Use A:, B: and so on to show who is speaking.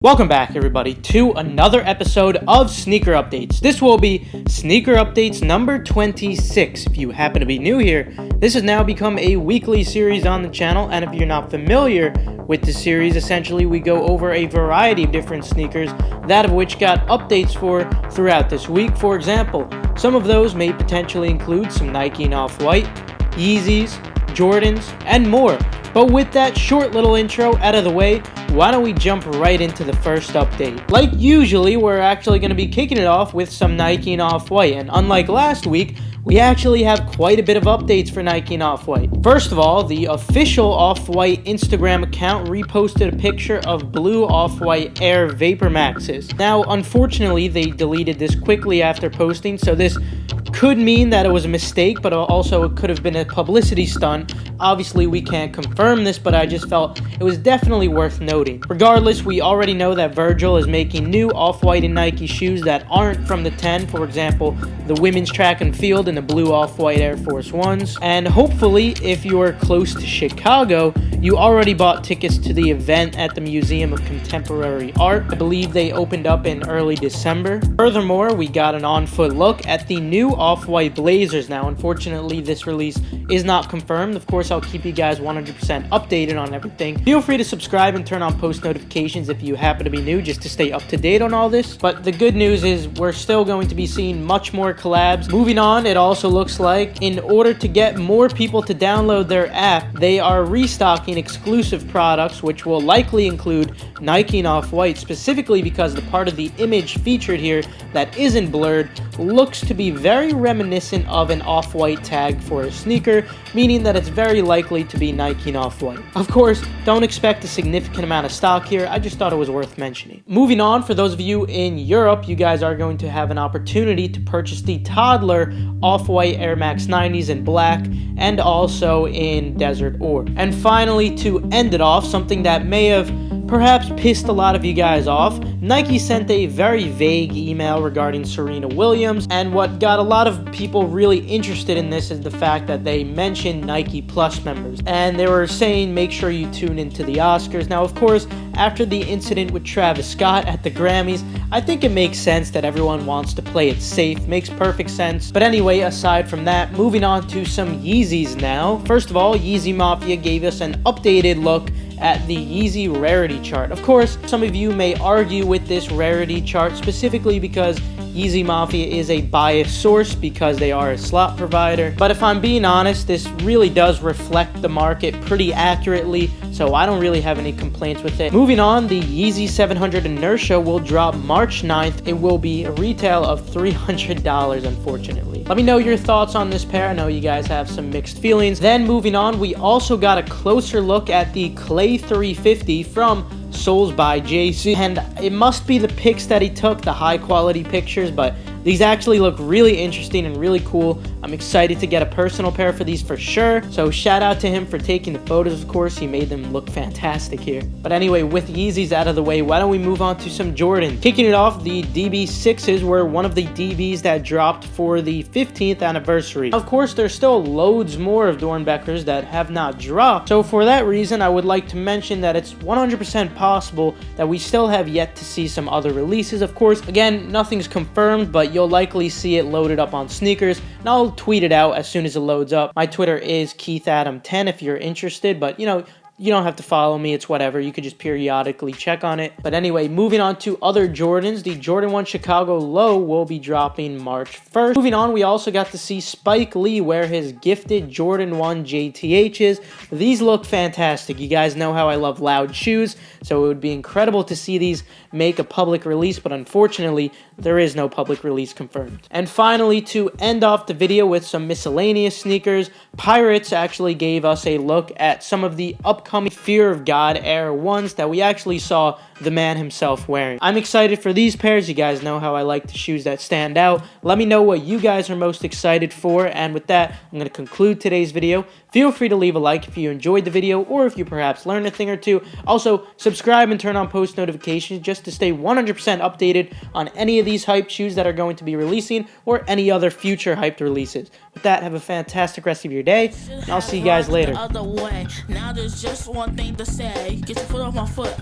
A: Welcome back, everybody, to another episode of Sneaker Updates. This will be Sneaker Updates number 26. If you happen to be new here, this has now become a weekly series on the channel, and if you're not familiar with the series, essentially we go over a variety of different sneakers, that of which got updates for throughout this week. For example, some of those may potentially include some Nike and Off-White, Yeezys, Jordans, and more. But with that short little intro out of the way, why don't we jump right into the first update? Like usually, we're actually going to be kicking it off with some Nike and Off-White, and unlike last week, we actually have quite a bit of updates for Nike and Off-White. First of all, the official Off-White Instagram account reposted a picture of blue Off-White Air vapormaxes. Now, unfortunately, they deleted this quickly after posting, so this could mean that it was a mistake, but also it could have been a publicity stunt. Obviously, we can't confirm this, but I just felt it was definitely worth noting. Regardless, we already know that Virgil is making new Off-White and Nike shoes that aren't from the 10, for example, the women's track and field and the blue Off-White Air Force Ones. And hopefully, if you're close to Chicago, you already bought tickets to the event at the Museum of Contemporary Art. I believe they opened up in early December. Furthermore, we got an on-foot look at the new Off-White Blazers. Now, unfortunately, this release is not confirmed. Of course, I'll keep you guys 100% updated on everything. Feel free to subscribe and turn on post notifications if you happen to be new, just to stay up to date on all this. But the good news is we're still going to be seeing much more collabs. Moving on, it also looks like in order to get more people to download their app, they are restocking exclusive products, which will likely include Nike and Off-White, specifically because the part of the image featured here that isn't blurred looks to be very reminiscent of an Off-White tag for a sneaker, meaning that it's very likely to be Nike and Off-White. Of course, don't expect a significant amount of stock here. I just thought it was worth mentioning. Moving on, for those of you in Europe, you guys are going to have an opportunity to purchase the toddler Off-White Air Max 90s in black and also in Desert Ore. And finally, to end it off, something that may have perhaps pissed a lot of you guys off, Nike sent a very vague email regarding Serena Williams, and what got a lot of people really interested in this is the fact that they mentioned Nike Plus members, and they were saying make sure you tune into the Oscars. Now, of course, after the incident with Travis Scott at the Grammys, I think it makes sense that everyone wants to play it safe. Makes perfect sense. But anyway, aside from that, moving on to some Yeezys now. First of all, Yeezy Mafia gave us an updated look at the Yeezy rarity chart. Of course, some of you may argue with this rarity chart specifically because Yeezy Mafia is a biased source because they are a slot provider. But if I'm being honest, this really does reflect the market pretty accurately, so I don't really have any complaints with it. Moving on, the Yeezy 700 Inertia will drop March 9th. It will be a retail of $300, unfortunately. Let me know your thoughts on this pair. I know you guys have some mixed feelings. Then moving on, we also got a closer look at the Clay 350 from Souls by JC, and it must be the pics that he took, the high quality pictures, but these actually look really interesting and really cool. I'm excited to get a personal pair for these for sure, so shout out to him for taking the photos. Of course, he made them look fantastic here. But anyway, with Yeezys out of the way, why don't we move on to some Jordan. Kicking it off, the DB6s were one of the DBs that dropped for the 15th anniversary. Of course, there's still loads more of Dornbeckers that have not dropped, so for that reason, I would like to mention that it's 100% possible that we still have yet to see some other releases. Of course, again, nothing's confirmed, but you'll likely see it loaded up on sneakers, and I'll tweet it out as soon as it loads up. My Twitter is KeithAdam10 if you're interested, but you don't have to follow me, it's whatever. You could just periodically check on it. But anyway, moving on to other Jordans, the Jordan 1 Chicago Low will be dropping March 1st. Moving on, we also got to see Spike Lee wear his gifted Jordan 1 JTHs. These look fantastic. You guys know how I love loud shoes, so it would be incredible to see these make a public release, but unfortunately, there is no public release confirmed. And finally, to end off the video with some miscellaneous sneakers, Pirates actually gave us a look at some of the upcoming Fear of God Air 1s that we actually saw the man himself wearing. I'm excited for these pairs. You guys know how I like the shoes that stand out. Let me know what you guys are most excited for, and with that, I'm going to conclude today's video. Feel free to leave a like if you enjoyed the video or if you perhaps learned a thing or two. Also, subscribe and turn on post notifications just to stay 100% updated on any of these hyped shoes that are going to be releasing or any other future hyped releases. With that, have a fantastic rest of your day, and I'll see you guys later.
B: Now there's just one thing to say. Get your foot off my foot.